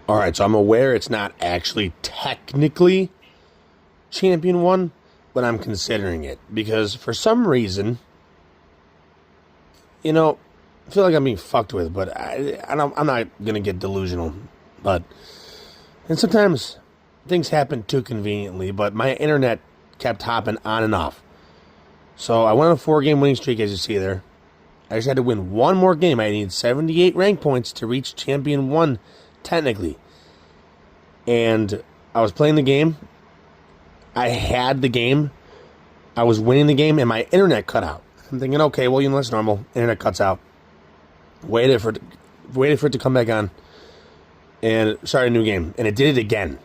All right, so I'm aware it's not actually technically Champion 1, but I'm considering it because for some reason, I feel like I'm being fucked with, but I'm not going to get delusional. And sometimes things happen too conveniently, but my internet kept hopping on and off. So I went on a 4-game winning streak, as you see there. I just had to win one more game. I need 78 rank points to reach Champion 1, technically. And I was playing the game. I had the game. I was winning the game, and my internet cut out. I'm thinking, okay, well, that's normal. Internet cuts out. Waited for it to come back on, and started a new game, and it did it again.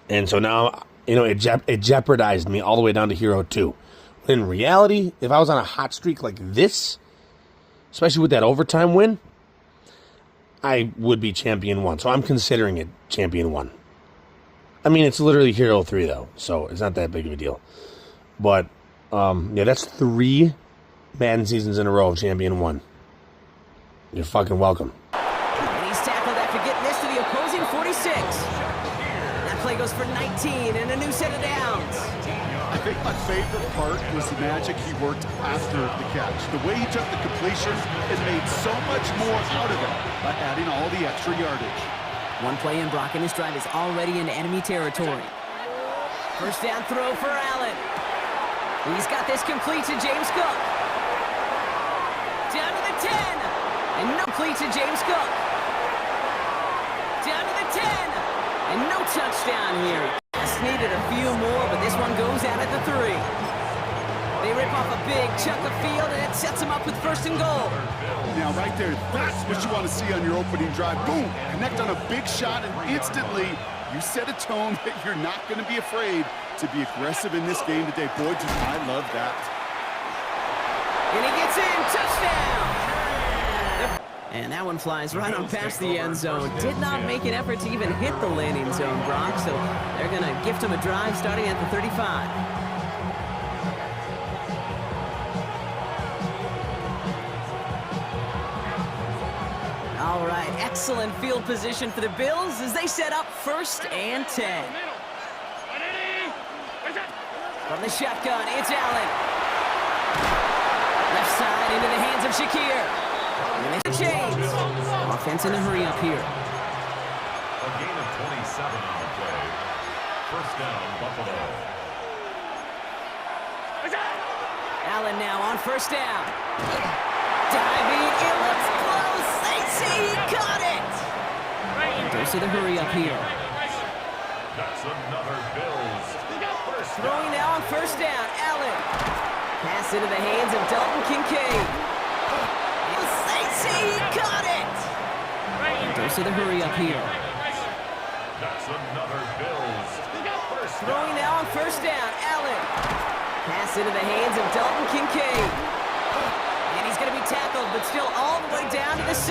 And so now, it jeopardized me all the way down to Hero 2. In reality, if I was on a hot streak like this, especially with that overtime win, I would be Champion 1. So I'm considering it Champion 1. I mean, it's literally Hero 3, though, so it's not that big of a deal. But, that's 3 Madden seasons in a row of Champion 1. You're fucking welcome. And he's tackled after getting this to the opposing 46. That play goes for 19 and a new set of downs. I think my favorite part was the magic he worked after the catch. The way he took the completion and made so much more out of it by adding all the extra yardage. One play in, Brock, and his drive is already in enemy territory. First down throw for Allen. He's got this complete to James Cook. Down to the 10. And no complete to James Cook. Down to the 10. And no touchdown here. Just needed a few more, but this one goes out at the 3. They rip off a big chunk of field, and it sets them up with 1st and goal. Now, right there, that's what you want to see on your opening drive. Boom! Connect on a big shot, and instantly you set a tone that you're not going to be afraid to be aggressive in this game today. Boy, I love that. And he gets in. Touchdown! And that one flies right on past the end zone. Did not make an effort to even hit the landing zone, Brock, so they're going to gift him a drive starting at the 35. All right, excellent field position for the Bills as they set up 1st and 10. From the shotgun, it's Allen. Left side into the hands of Shakir. And it's James. Offense in a hurry up here. A gain of 27 on the play. First down, Buffalo. Allen now on 1st down. Diving, it looks close. They say he caught it. Goes to the hurry up here. That's another Bills. Throwing now on 1st down. Allen. Pass into the hands of Dalton Kincaid. He caught it! Goes to the hurry up here. That's another Bills. Throwing now on 1st down. Allen. Pass into the hands of Dalton Kincaid. And he's going to be tackled, but still all the way down to the 6.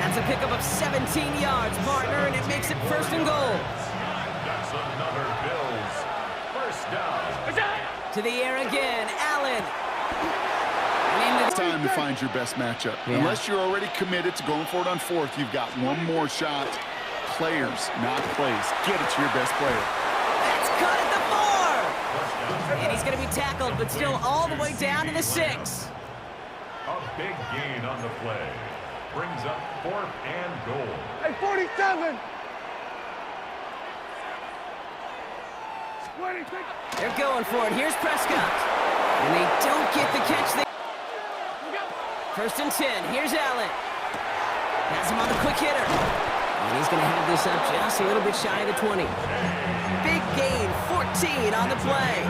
That's a pickup of 17 yards, partner, and it makes it 1st and goal. That's another Bills. First down. To the air again. Allen. It's time to find your best matchup. Yeah. Unless you're already committed to going for it on 4th, you've got one more shot. Players, not plays. Get it to your best player. That's cut at the 4. And he's going to be tackled, but still all the way down to the 6. A big gain on the play. Brings up 4th and goal. Hey, 47! They're going for it. Here's Prescott. And they don't get the catch. 1st and 10. Here's Allen. Has him on the quick hitter. And he's going to have this up just a little bit shy of the 20. Big gain, 14 on the play.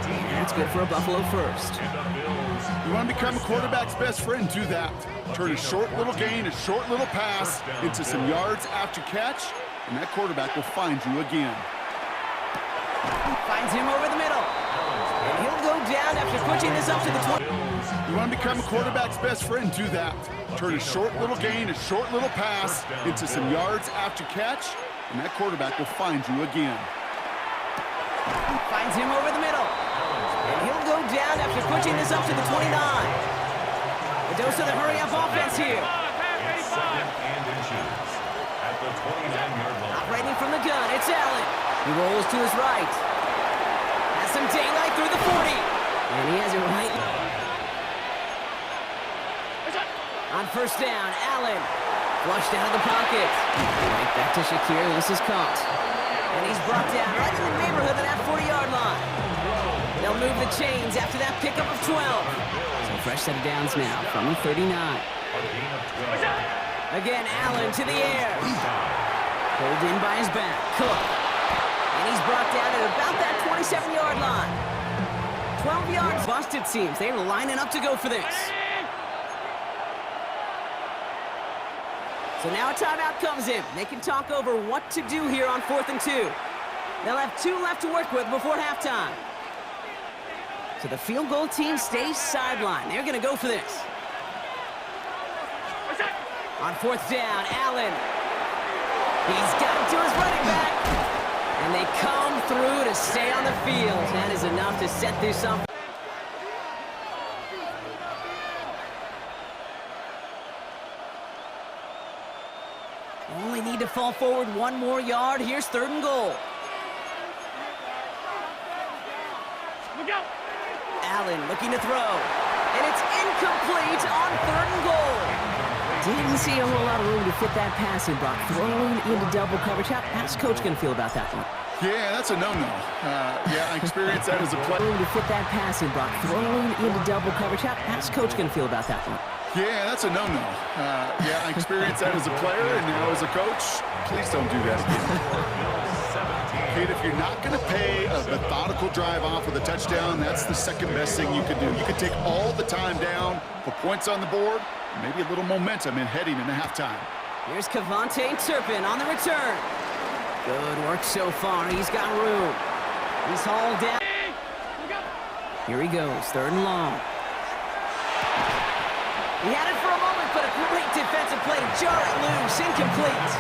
And that's good for a Buffalo first. You want to become a quarterback's best friend, do that. Turn a short little gain, a short little pass into some yards after catch, and that quarterback will find you again. Finds him over the middle. And he'll go down after pushing this up to the 20. You want to become a quarterback's best friend, do that. Turn a short little gain, a short little pass into some yards after catch, and that quarterback will find you again. Finds him over the middle. And he'll go down after pushing this up to the 29. The dose of the hurry-up offense here. And 2nd and inches. the 29-yard line. Operating from the gun, it's Allen. He rolls to his right. Has some daylight through the 40. And he has it right. On first down, Allen. Flushed out of the pocket. Right back to Shakir. This is caught. And he's brought down right in the neighborhood of that 40-yard line. They'll move the chains after that pickup of 12. So fresh set of downs now from the 39. Again, Allen to the air. Pulled in by his back. Cook. And he's brought down at about that 27-yard line. 12 yards. Bust, it seems. They're lining up to go for this. So now a timeout comes in. They can talk over what to do here on 4th and 2. They'll have 2 left to work with before halftime. So the field goal team stays sidelined. They're going to go for this. On 4th down, Allen. He's got it to his running back. And they come through to stay on the field. That is enough to set this up. Only need to fall forward 1 more yard. Here's 3rd and goal. Allen looking to throw. And it's incomplete on 3rd and goal. Didn't see a whole lot of room to fit that passing block. Thrown into double coverage. How's Coach going to feel about that one? Yeah, that's a no-no. Yeah, I experienced that as a player. Room to fit that passing block. Thrown into double coverage. How's Coach going to feel about that one? Yeah, that's a no-no. Yeah, I experienced that as a player, and now as a coach, please don't do that again. Kate, if you're not going to pay a methodical drive off with a touchdown, that's the second best thing you can do. You can take all the time down, put points on the board, maybe a little momentum in heading into halftime. Here's Kavontae Turpin on the return. Good work so far. He's got room. He's hauled down. Here he goes, 3rd and long. He had it for a moment, but a great defensive play to jar it loose, incomplete.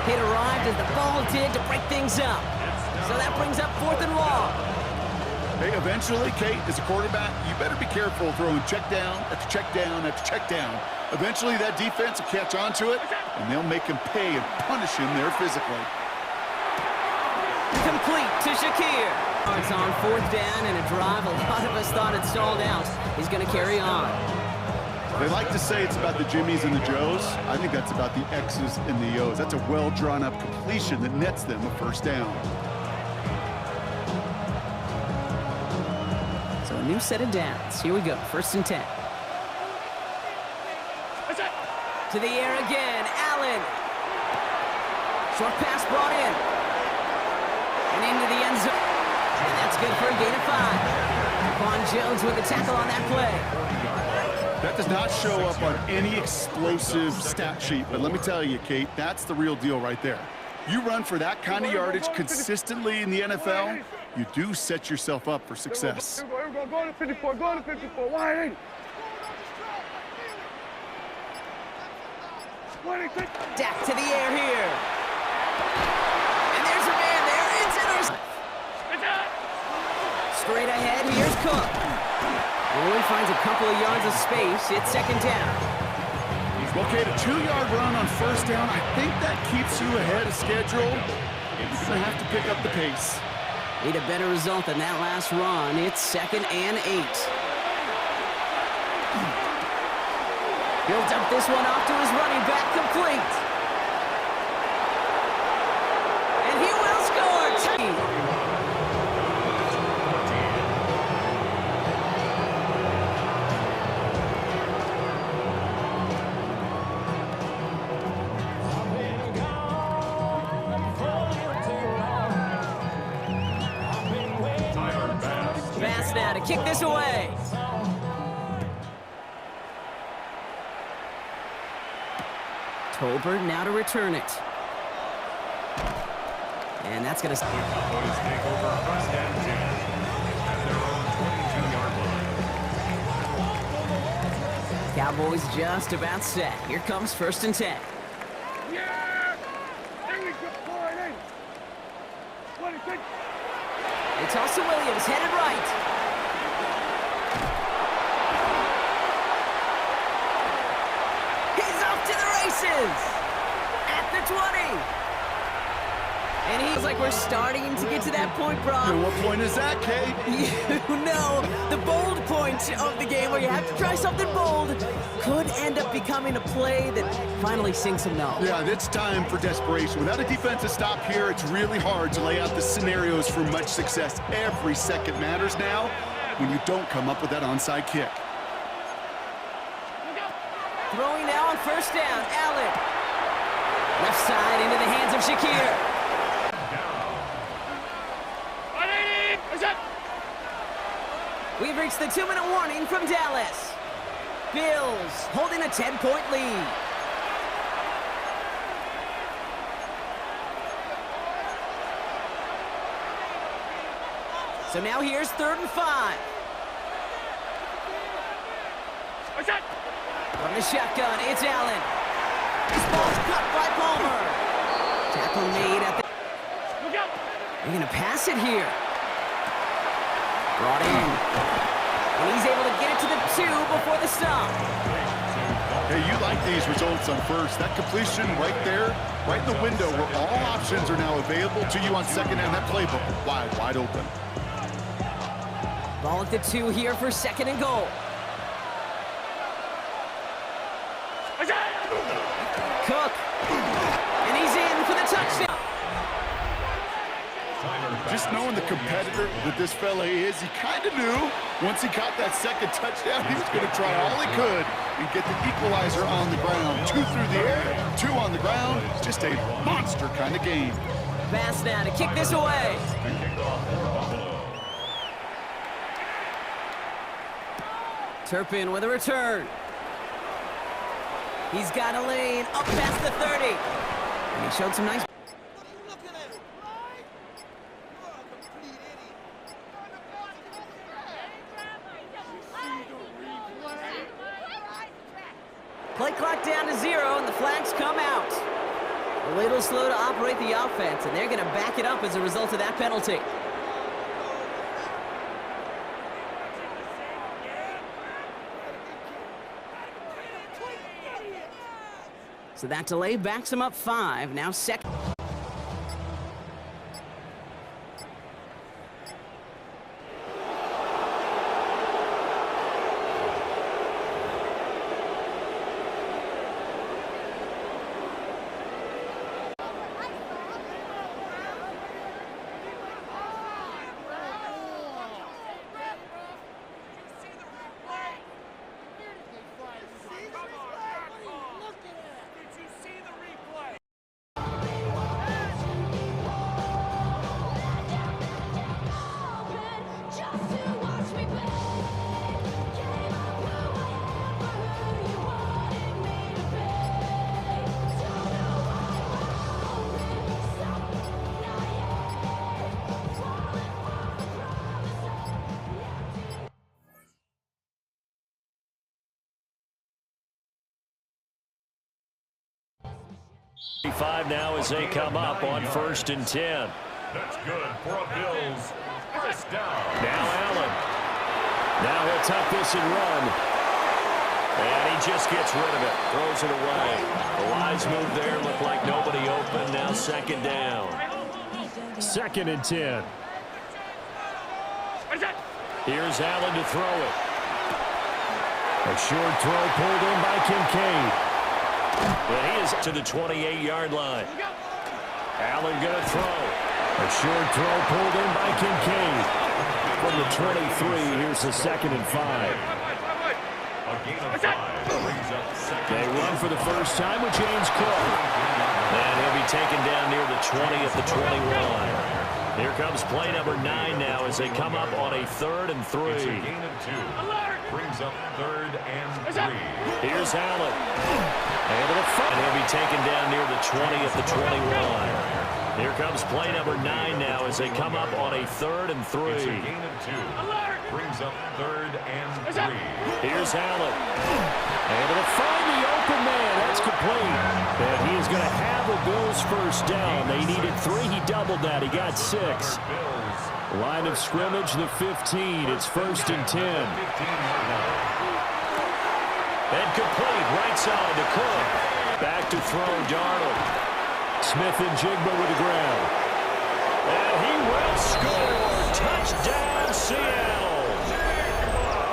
It arrived as the ball did to break things up. So that brings up 4th and long. Hey, eventually, Kate, as a quarterback, you better be careful throwing check down after check down after check down. Eventually, that defense will catch on to it, and they'll make him pay and punish him there physically. Complete to Shakir. It's on 4th down and a drive a lot of us thought had stalled out. He's going to carry on. They like to say it's about the Jimmies and the Joes. I think that's about the X's and the O's. That's a well-drawn-up completion that nets them a 1st down. So a new set of downs. Here we go, 1st and 10. To the air again, Allen. Short pass brought in. And into the end zone. And that's good for a gain of 5. Quan Jones with the tackle on that play. That does not show up on any explosive stat sheet, but let me tell you, Kate, that's the real deal right there. You run for that kind of yardage consistently in the NFL, you do set yourself up for success. Go to 54, go to 54, wide in. Dak to the air here. And there's a man there. It's intercepted. Straight ahead, here's Cook. Only finds a couple of yards of space. It's 2nd down. Well, Kate, a 2-yard run on 1st down, I think that keeps you ahead of schedule. You're going to have to pick up the pace. Need a better result than that last run. It's 2nd and 8. He'll dump this one off to his running back, complete. And he will score. Now to kick this away. Tolbert now to return it. And that's going to... Cowboys take over 1st and 10 at their own 22-yard line. Cowboys just about set. Here comes 1st and 10. Yeah! There we go, forward in. 26. They toss to Williams, headed right. He's off to the races. At the 20. And he's like, we're starting to get to that point, Brock. And what point is that, Kate? You know, the bold point of the game where you have to try something bold could end up becoming a play that finally sinks him now. Yeah, it's time for desperation. Without a defensive stop here, it's really hard to lay out the scenarios for much success. Every second matters now when you don't come up with that onside kick. Throwing now on first down, Allen. Left side into the hands of Shakir. We've reached the 2-minute warning from Dallas. Bills holding a 10-point lead. So now here's 3rd and 5. From the shotgun, it's Allen. This ball's cut by Palmer. Tackle made at the... They're going to pass it here. Brought in. And he's able to get it to the 2 before the stop. Hey, you like these results on first. That completion right there, right in the window where all options are now available to you on second down. That playbook wide open. Ball at the 2 here for 2nd and goal. Cook. And he's in for the touchdown. Just knowing the competitor that this fella is, he kind of knew once he caught that second touchdown, he was going to try all he could and get the equalizer on the ground. 2 through the air, 2 on the ground. Just a monster kind of game. Pass now to kick this away. Turpin with a return. He's got a lane up past the 30. And he showed some nice... Play clock down to 0, and the flags come out. A little slow to operate the offense, and they're going to back it up as a result of that penalty. So that delay backs him up 5. Now second. Now as they come up on 1st and 10. That's good for a Bills first down. Now Allen. Now he'll tuck this and run. And he just gets rid of it. Throws it away. The lines move there. Look like nobody open. Now 2nd down. 2nd and 10. Here's Allen to throw it. A short throw pulled in by Kincaid. And he is to the 28-yard line. Allen going to throw. A short throw pulled in by Kincaid. From the 23, here's the 2nd and 5. A gain of 5 brings up 2nd. They run for the first time with James Cook. And he'll be taken down near the 20 at the 21. Here comes play number 9 now as they come up on a 3rd and 3. It's a gain of 2. Brings up 3rd and 3. Here's Allen. Able to fight. And he'll be taken down near the 20 at the 21. Here comes play number 9 now as they come up on a 3rd and 3. It's a gain of 2. Brings up 3rd and 3. Here's Allen. Able to find the open man. That's complete. And he is going to have a Bills first down. They needed 3. He doubled that. He got 6. Line of scrimmage, the 15. It's 1st and 10. And complete. Right side to Cook. Back to throw, Darnold. Smith and Jigba with the ground. And he will score. Touchdown, Seattle.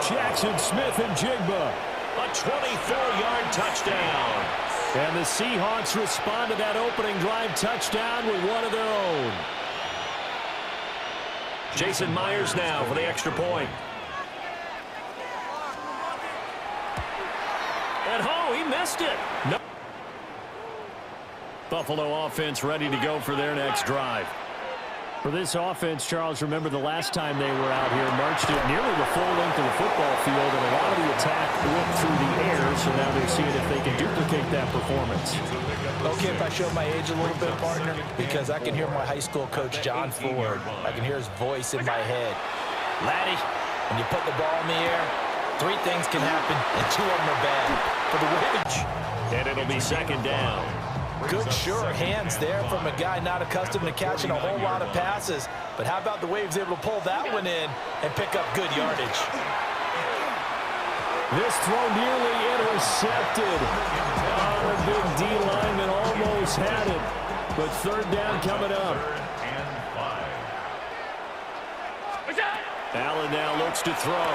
Jackson Smith-Njigba. A 24-yard touchdown. And the Seahawks respond to that opening drive touchdown with one of their own. Jason Myers now for the extra point. And he missed it. No. Buffalo offense ready to go for their next drive. For this offense, Charles, remember the last time they were out here, marched it nearly the full length of the football field, and a lot of the attack went through the air, so now they're seeing if they can duplicate that performance. Okay, if I show my age a little bit, partner, because I can hear my high school coach, John Ford. I can hear his voice in my head. Laddie, when you put the ball in the air, 3 things can happen, and 2 of them are bad. For the wage. And it'll be second down. Good, sure hands there from a guy not accustomed to catching a whole lot of passes. But how about the way he was able to pull that one in and pick up good yardage? This throw nearly intercepted. The big D lineman almost had it. But third down coming up. Allen now looks to throw.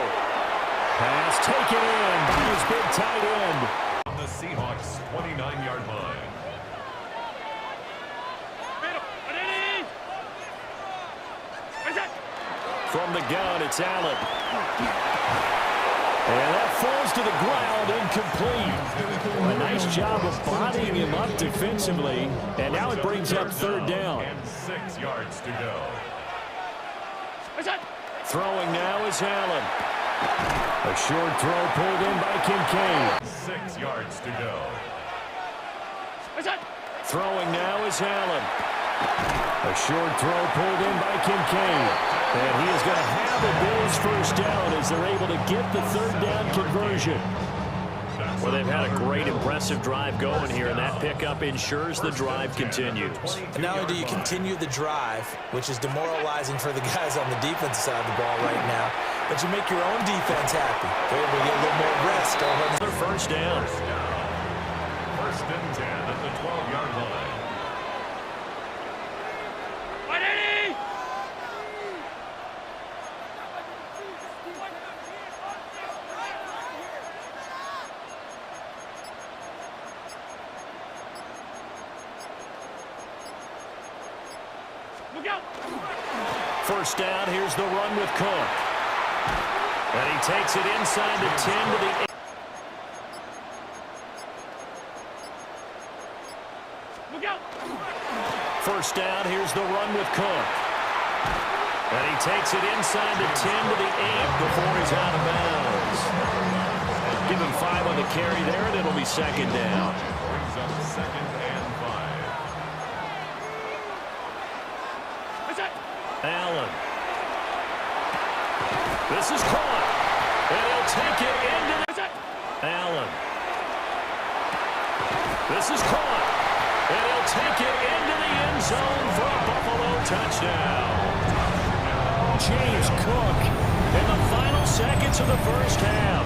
Pass taken in. His big tight end. On the Seahawks 29-yard line. From the gun, it's Allen. And that falls to the ground, incomplete. A nice job of bodying him up defensively. And now it brings up third down. And 6 yards to go. Throwing now is Allen. A short throw pulled in by Kincaid. 6 yards to go. Throwing now is Allen. A short throw pulled in by Kincaid. And he is going to have the Bills first down as they're able to get the third down conversion. Well, they've had a great, impressive drive going here, and that pickup ensures the drive continues. And not only do you continue the drive, which is demoralizing for the guys on the defensive side of the ball right now, but you make your own defense happy. They're able to get a little more rest over their first down. First and 10 at the 12-yard line. First down, here's the run with Cook. And he takes it inside the 10 to the 8. First down, here's the run with Cook. And he takes it inside the 10 to the 8 before he's out of bounds. Give him 5 on the carry there, and it'll be second down. Brings up second and 5. Allen. This is caught. And he'll take it into the... Allen. This is caught. And he'll take it into the end zone for a Buffalo touchdown. James Cook in the final seconds of the first half.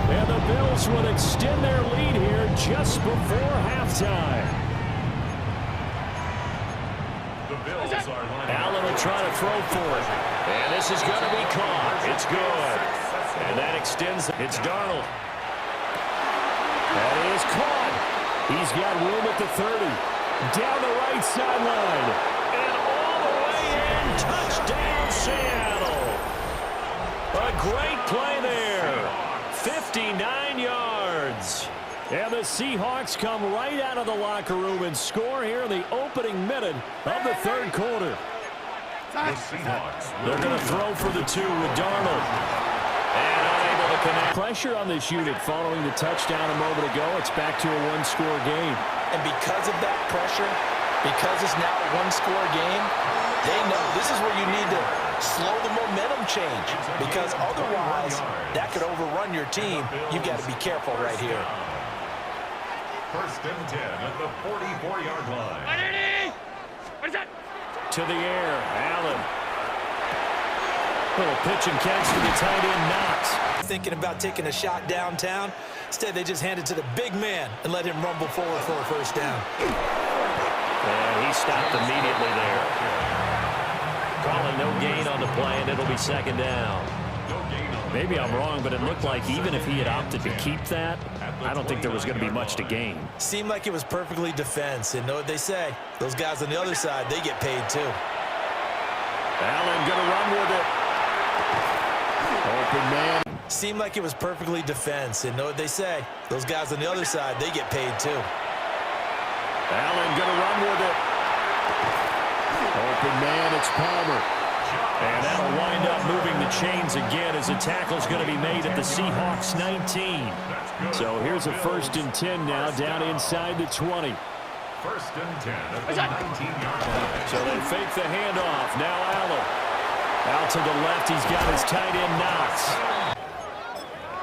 And the Bills would extend their lead here just before halftime. Allen will try to throw for it. And this is going to be caught. It's good. And that extends. It's Darnold. That is caught. He's got room at the 30. Down the right sideline. And all the way in. Touchdown, Seattle. A great play there. 59 yards. And the Seahawks come right out of the locker room and score here in the opening minute of the third quarter. The Seahawks. They're going to throw for the 2 with Darnold. And unable to connect. Pressure on this unit following the touchdown a moment ago. It's back to a one-score game. And because of that pressure, because it's now a one-score game, they know this is where you need to slow the momentum change. Because otherwise, that could overrun your team. You've got to be careful right here. First and 10 at the 44-yard line. To the air, Allen. Little pitch and catch to the tight end, Knox. Thinking about taking a shot downtown. Instead, they just hand it to the big man and let him rumble forward for a first down. And he stopped immediately there. calling no gain on the play, and it'll be second down. Maybe I'm wrong, but it looked like even if he had opted to keep that, I don't think there was going to be much to gain. Seemed like it was perfectly defense, and know what they say. Those guys on the other side, they get paid too. Allen going to run with it. Open man. Seemed like it was perfectly defense, and know what they say. Those guys on the other side, they get paid too. Allen going to run with it. Open man, it's Palmer. And that'll wind up moving the chains again as a tackle's going to be made at the Seahawks 19. So here's a 1st and 10 now, down inside the 20. 1st and 10 at the 19-yard line. So they fake the handoff. Now Allen. Out to the left, he's got his tight end Knox.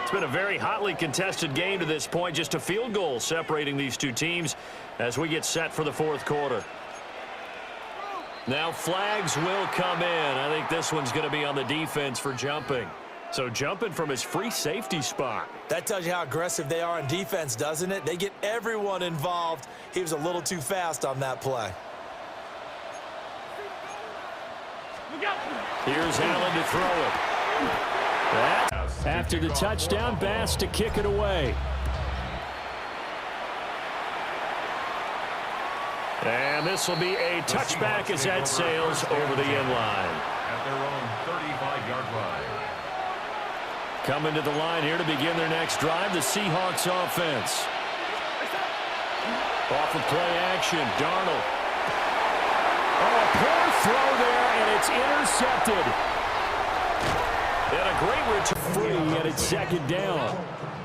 It's been a very hotly contested game to this point. Just a field goal separating these two teams as we get set for the 4th quarter. Now flags will come in. I think this one's going to be on the defense for jumping. So jumping from his free safety spot. That tells you how aggressive they are on defense, doesn't it? They get everyone involved. He was a little too fast on that play. Here's Allen to throw it. After the touchdown, Bass to kick it away. And this will be a touchback as that sails over the end line. At their own 35-yard line. Coming to the line here to begin their next drive, the Seahawks offense. Off of play action, Darnold. Oh, a poor throw there, and it's intercepted. And a great return free, and it's 2nd down.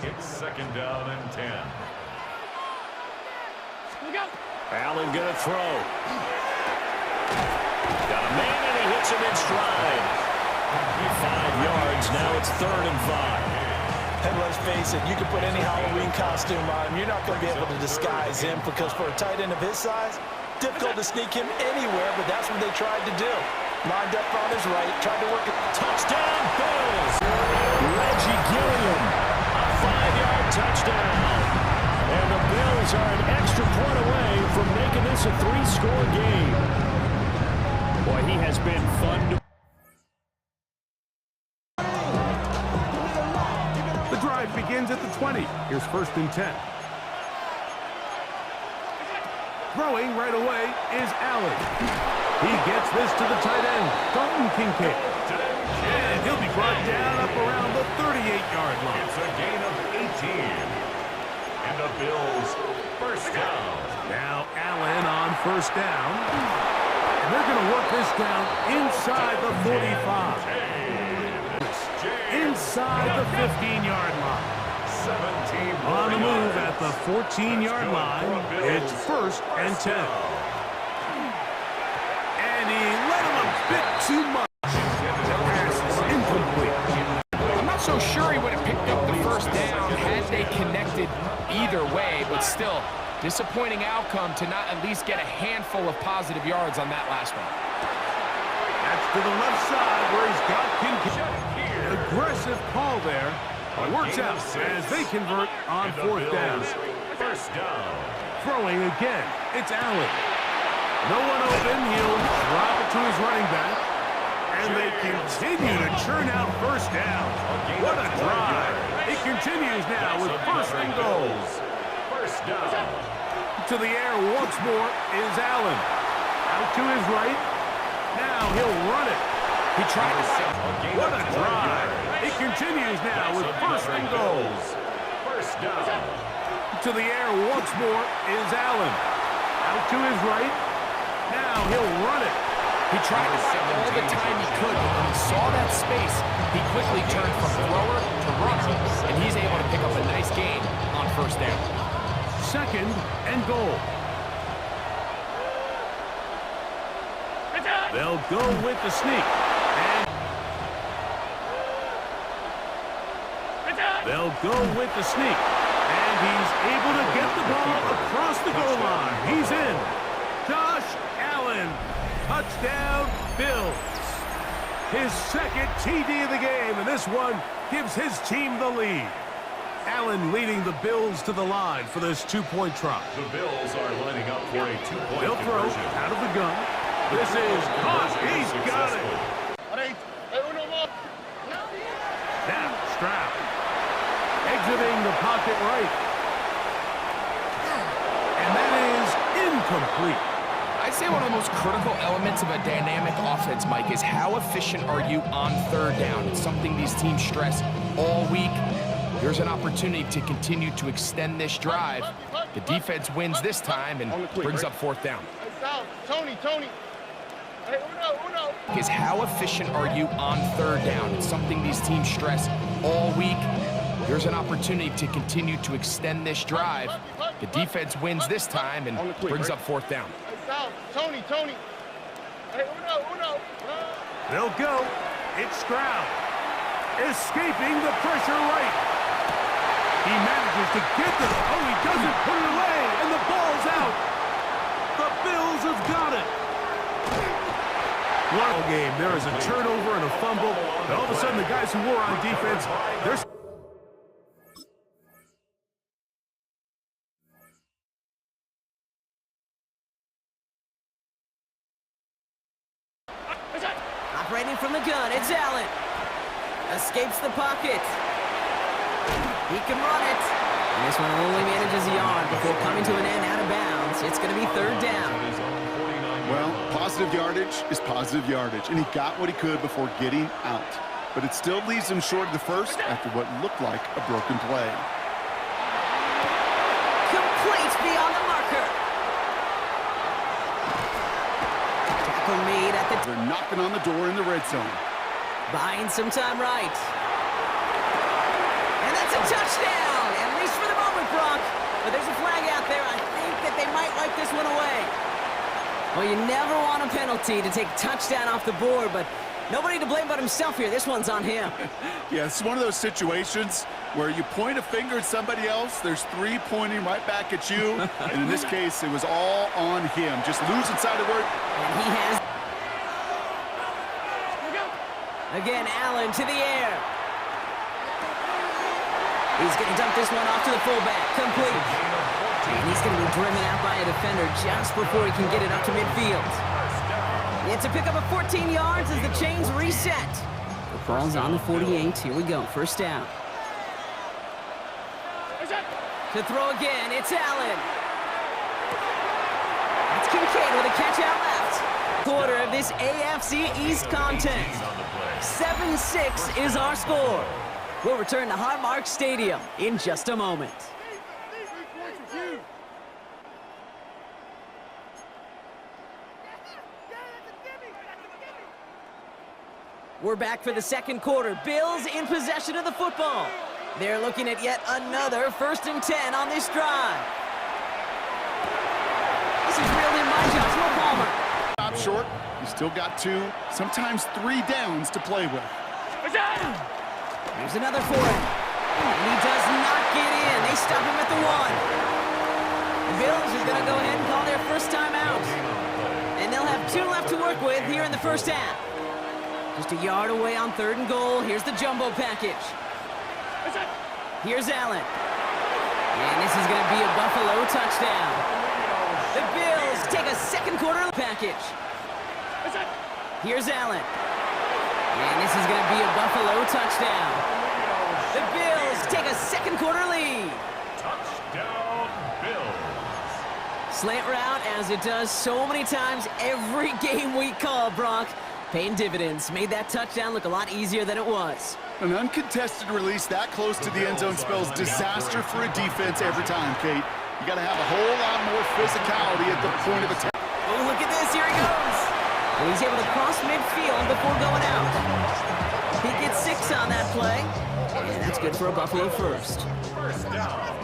It's 2nd down and 10. Allen gonna throw. Got a man, and he hits him in stride. 5 yards, now it's 3rd and 5. And let's face it, you can put any Halloween costume on him. You're not going to be able to disguise him because for a tight end of his size, difficult to sneak him anywhere, but that's what they tried to do. Lined up on his right, tried to work it. Touchdown, Bills! Reggie Gilliam, a 5-yard touchdown. And the Bills are an extra point away from making this a 3-score game. Boy, he has been fun to... The drive begins at the 20. Here's 1st and 10. Throwing right away is Allen. He gets this to the tight end, Dalton Kincaid. And he'll be brought down up around the 38-yard line. It's a gain of 18. And the Bills 1st down. Now Allen on 1st down. And they're going to work this down inside the 45. Inside the 15-yard line. 17 On the move at the 14-yard line. It's 1st and 10. And he let him a bit too much. The pass is incomplete. I'm not so sure he would have picked up the 1st down had they connected either way, but still, disappointing outcome to not at least get a handful of positive yards on that last one. That's to the left side where he's got Kincaid. Aggressive call there. Works out as they convert on 4th down. 1st down. Throwing again. It's Allen. No one open. He'll drop it to his running back. And they continue to churn out 1st down. What a drive. It continues now with 1st and goals. 1st down. To the air once more is Allen. Out to his right. Now he'll run it. He tried to set. What a drive. It continues now with 1st and goals. 1st down. To the air once more is Allen. Out to his right. Now he'll run it. He tried to set all the time he could, but when he saw that space, he quickly turned from thrower to runner, and he's able to pick up a nice gain on 1st down. 2nd and goal. They'll go with the sneak. They'll go with the sneak. And he's able to get the ball across the goal line. He's in. Josh Allen. Touchdown, Bills. His 2nd TD of the game, and this one gives his team the lead. Allen leading the Bills to the line for this 2-point try. The Bills are lining up for a 2-point They'll throw conversion. out of the gun. This is caught. He's got it. Now, Stroud. Exiting the pocket right. And that is incomplete. I'd say one of the most critical elements of a dynamic offense, Mike, is how efficient are you on third down? It's something these teams stress all week. Here's an opportunity to continue to extend this drive. The defense wins this time and brings up fourth down. Tony. Is how efficient are you on third down? It's something these teams stress all week. Here's an opportunity to continue to extend this drive. The defense wins this time and brings up fourth down. Tony. They'll go. It's Stroud. Escaping the pressure right. He manages to get the... Oh, he doesn't put it away, and the ball's out. The Bills have got it. One game, there is a turnover and a fumble, and all of a sudden the guys who were on defense, they're... Operating from the gun, it's Allen. Escapes the pocket. He can run it. And this one only manages a yard before coming to an end out of bounds. It's going to be third down. Well, positive yardage is positive yardage, and he got what he could before getting out. But it still leaves him short of the first after what looked like a broken play. Complete beyond the marker. Tackle made at the... They're knocking on the door in the red zone. Buying some time right. And that's a touchdown, at least for the moment, Brock. But there's a flag out there. I think that they might wipe this one away. Well, you never want a penalty to take a touchdown off the board, but nobody to blame but himself here. This one's on him. Yeah, it's one of those situations where you point a finger at somebody else, there's three pointing right back at you, and in this case, it was all on him. Just losing sight of work. And he has... Again, Allen to the air. He's going to dump this one off to the fullback. Complete. And he's going to be driven out by a defender just before he can get it up to midfield. It's a pickup of 14 yards as the chains reset. The ball's on the 48. Here we go. First down. To throw again, it's Allen. It's Kincaid with a catch out left. Quarter of this AFC East contest. 7-6 is our score. We'll return to Highmark Stadium in just a moment. We're back for the second quarter. Bills in possession of the football. They're looking at yet another 1st and 10 on this drive. This is reeled in by Joshua Palmer. Stop short. You still got 2, sometimes 3 downs to play with. Here's another for him. And he does not get in. They stop him at the 1. The Bills are going to go ahead and call their first time out. And they'll have 2 left to work with here in the first half. Just a yard away on 3rd and goal. Here's the jumbo package. Here's Allen. And this is going to be a Buffalo touchdown. The Bills take a second quarter package. Here's Allen. And this is going to be a Buffalo touchdown. The Bills take a second quarter lead. Touchdown, Bills. Slant route, as it does so many times every game we call, Brock. Paying dividends. Made that touchdown look a lot easier than it was. An uncontested release that close to the end zone spells disaster for a defense every time, Kate. You got to have a whole lot more physicality at the point of attack. Oh, look at this. Here he goes. And he's able to cross midfield before going out. He gets 6 on that play. And that's good for a Buffalo first.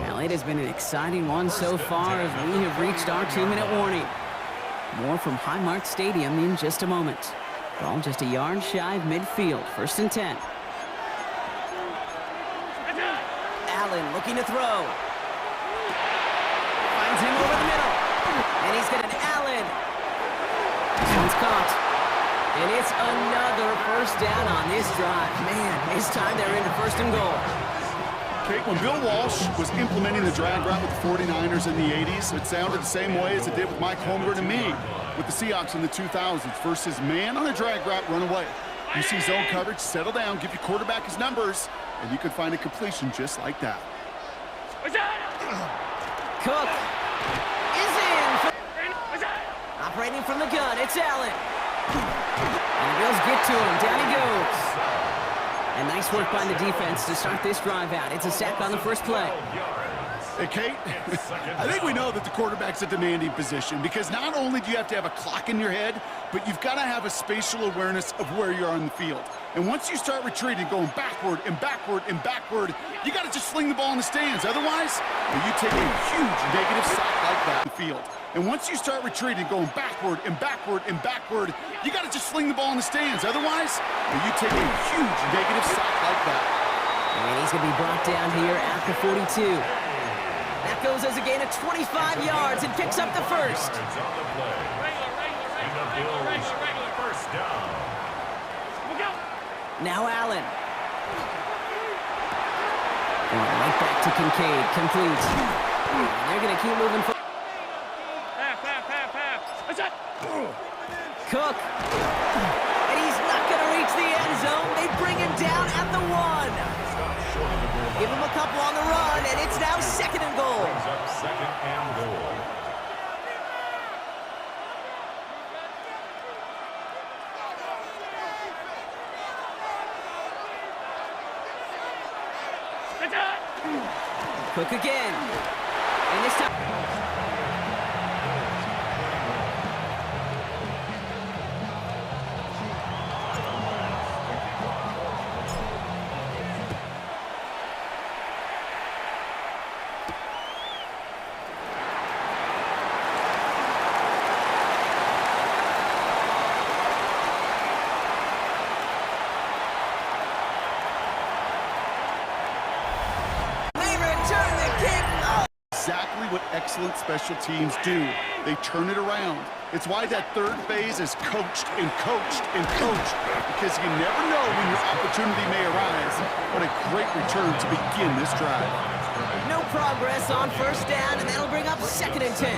Well, it has been an exciting one so far as we have reached our 2-minute warning. More from Highmark Stadium in just a moment. Ball just a yard shy of midfield. 1st and 10. Allen looking to throw. Finds him over the middle. And he's got an Allen. This one's caught. And it's another first down on this drive. Man, this time they're into 1st and goal. Kate, when Bill Walsh was implementing the drag route with the 49ers in the 80s, it sounded the same way as it did with Mike Holmgren and me with the Seahawks in the 2000s. Versus man on a drag route, run away. You see zone coverage, settle down, give your quarterback his numbers, and you can find a completion just like that. Cook is in. Operating from the gun, it's Allen. And the Bills get to him. Down he goes. And nice work by the defense to start this drive out. It's a sack on the first play. Hey, Kate, I think we know that the quarterback's a demanding position because not only do you have to have a clock in your head, but you've got to have a spatial awareness of where you are on the field. And once you start retreating, going backward and backward and backward, you got to just fling the ball in the stands. Otherwise, you take a huge negative sack like that in the field. And once you start retreating, going backward and backward and backward, you got to just fling the ball in the stands. Otherwise, you take a huge negative sack like that. And he's going to be brought down here at the 42. That goes as a gain of 25 yards and picks up the first. Now Allen. Right back to Kincaid, complete. And they're going to keep moving forward. Cook. And he's not going to reach the end zone. They bring him down at the 1. Give him a couple on the run, and it's now 2nd and goal. Second and goal. Cook again. And this time... Exactly what excellent special teams do. They turn it around. It's why that third phase is coached and coached and coached, because you never know when your opportunity may arise. What a great return to begin this drive. No progress on first down, and that'll bring up 2nd and 10.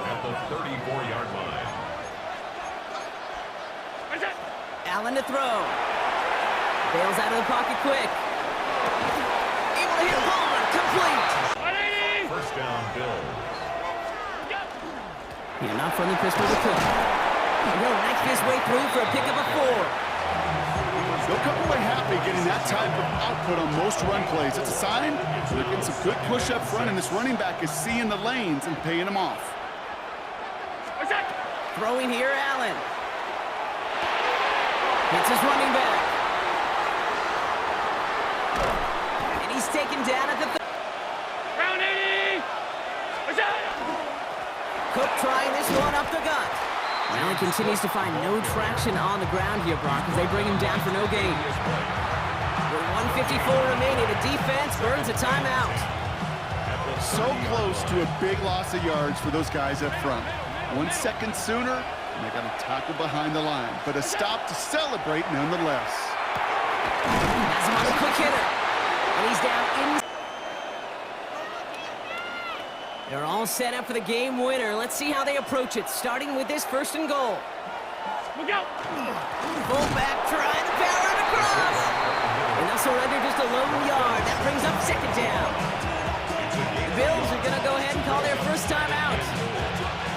At the 34-yard line. Allen to throw. Bails out of the pocket quick. Able to hit Palmer. Complete. First down, Bill. Yeah, not from the pistol to Cook. He'll knife his way through for a pickup of 4. They'll come away happy getting that type of output on most run plays. It's a sign they're getting some good push up front, and this running back is seeing the lanes and paying them off. Throwing here, Allen. Hits his running back. And he's taken down at the... Cook trying this one up the gut. Allen continues to find no traction on the ground here, Brock, as they bring him down for no gain. With 1:54 remaining, the defense burns a timeout. So close to a big loss of yards for those guys up front. 1 second sooner, and they got a tackle behind the line. But a stop to celebrate nonetheless. Has him on the quick hitter. And he's down in... They're all set up for the game winner. Let's see how they approach it, starting with this 1st and goal. Look out! Fullback trying to power it across. And they'll surrender just a lone yard. That brings up 2nd down. The Bills are going to go ahead and call their first time out.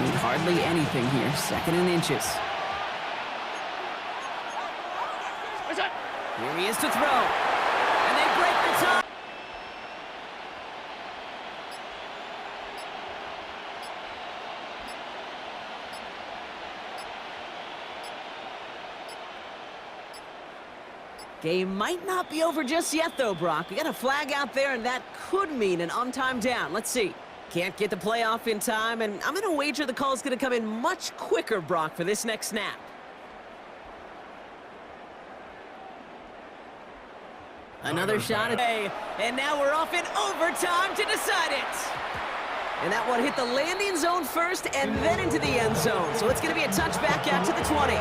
Need hardly anything here. 2nd and inches. Here he is to throw. And they break the tie. Game might not be over just yet, though, Brock. We got a flag out there, and that could mean an on-time down. Let's see. Can't get the playoff in time, and I'm going to wager the call's going to come in much quicker, Brock, for this next snap. Another shot at... And now we're off in overtime to decide it. And that one hit the landing zone first and then into the end zone. So it's going to be a touchback out to the 20.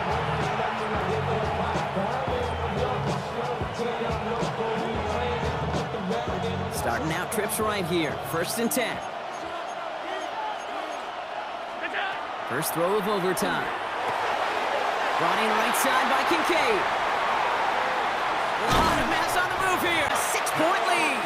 Starting out trips right here. 1st and 10. First throw of overtime. Brought in right side by Kincaid. A lot of mess on the move here. A 6-point lead.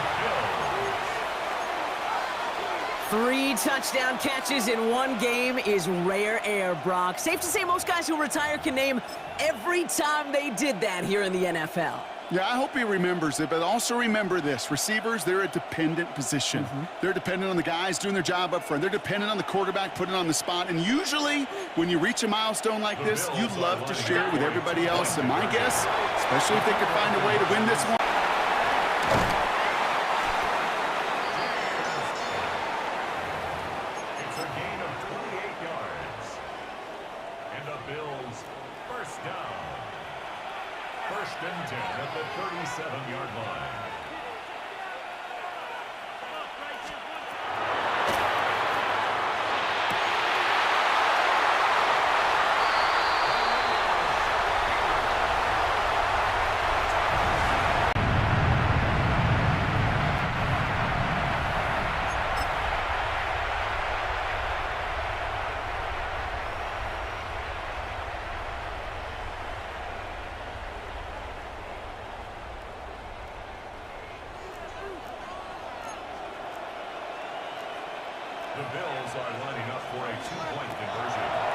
3 touchdown catches in one game is rare air, Brock. Safe to say most guys who retire can name every time they did that here in the NFL. Yeah, I hope he remembers it, but also remember this. Receivers, they're a dependent position. They're dependent on the guys doing their job up front. They're dependent on the quarterback putting it on the spot. And usually, when you reach a milestone like this, you love to share it with everybody else. And my guess, especially if they could find a way to win this one. It's a gain of 28 yards. And the Bills first down. 1st and 10 at the 37-yard line. The Bills are lining up for a 2-point conversion.